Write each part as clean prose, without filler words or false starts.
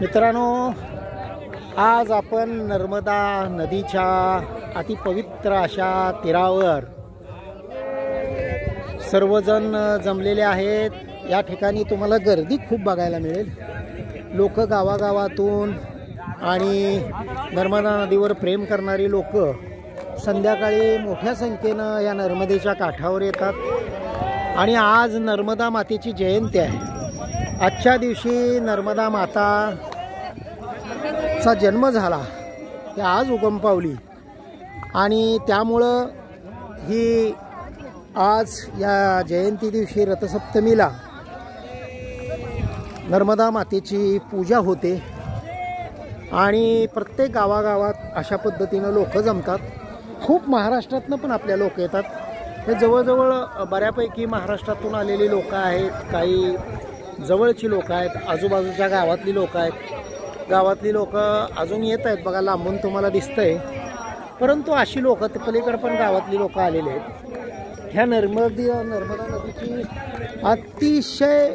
मित्रांनो, आज आपण नर्मदा नदीच्या अतिपवित्र अशा तीरावर सर्वजण जमलेले आहेत। या ठिकाणी तुम्हाला गर्दी खूप बघायला मिळेल। लोक गावागावातून आणि नर्मदा नदीवर प्रेम करणारी लोक संध्याकाळी मोठ्या संख्येनं या नर्मदेच्या काठावर येतात। आणि आज नर्मदा मातेची जयंती आहे। आजच्या दिवशी नर्मदा माताचा जन्म झाला, ते आज उगम पावली आणि त्यामुळं ही आज या जयंती दिवशी रथसप्तमीला नर्मदा मातेची पूजा होते आणि प्रत्येक गावागावात अशा पद्धतीनं लोक जमतात। खूप महाराष्ट्रातनं पण आपल्या लोक येतात। हे जवळजवळ बऱ्यापैकी महाराष्ट्रातून आलेली लोक आहेत, काही जवळची लोक आहेत, आजूबाजूच्या गावातली लोक आहेत। गावातली लोक अजून येत आहेत बघा, लांबून तुम्हाला दिसतंय। परंतु अशी लोक ते पलीकडे पण गावातली लोक आलेले आहेत। ह्या नर्मदा नदीची अतिशय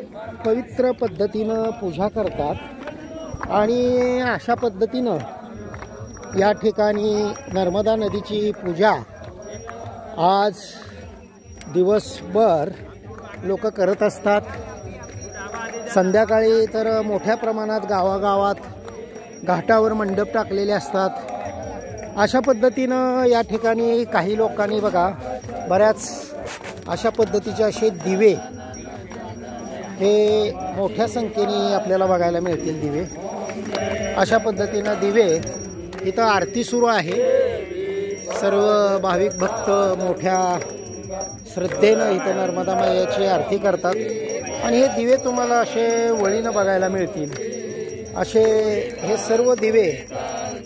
पवित्र पद्धतीनं पूजा करतात आणि अशा पद्धतीनं या ठिकाणी नर्मदा नदीची पूजा आज दिवसभर लोक करत असतात। संध्याकाळी तर मोठ्या प्रमाणात गावागावात घाटावर मंडप टाकलेले असतात। अशा पद्धतीनं या ठिकाणी काही लोकांनी बघा बऱ्याच अशा पद्धतीचे असे दिवे हे मोठ्या संख्येने आपल्याला बघायला मिळतील। दिवे अशा पद्धतीनं दिवे, इथं आरती सुरू आहे। सर्व भाविक भक्त मोठ्या श्रद्धेनं इथं नर्मदा मातेची आरती करतात आणि हे दिवे तुम्हाला असे वळीनं बघायला मिळतील। असे हे सर्व दिवे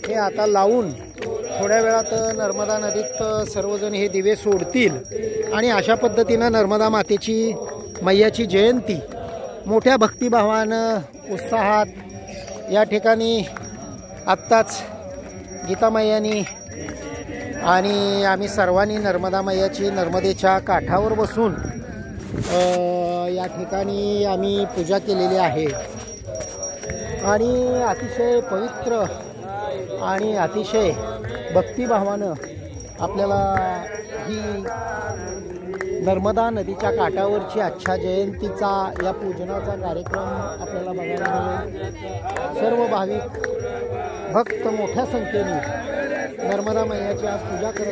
हे आता लावून थोड्या वेळात नर्मदा नदीत सर्वजण हे दिवे सोडतील आणि अशा पद्धतीनं नर्मदा मातेची मैयाची जयंती मोठ्या भक्तिभावानं उत्साहात या ठिकाणी आत्ताच गीता मैयानी आणि आम्ही सर्वांनी नर्मदा मैयाची नर्मदेच्या काठावर बसून या ठिकाणी आम्ही पूजा केलेली आहे आणि अतिशय पवित्र आणि अतिशय भक्तिभावानं आपल्याला ही नर्मदा नदीच्या काठावरची आजच्या जयंतीचा या पूजनाचा कार्यक्रम आपल्याला बघायला मिळेल। सर्व भाविक भक्त मोठ्या संख्येने नर्मदा मैयाची आज पूजा करत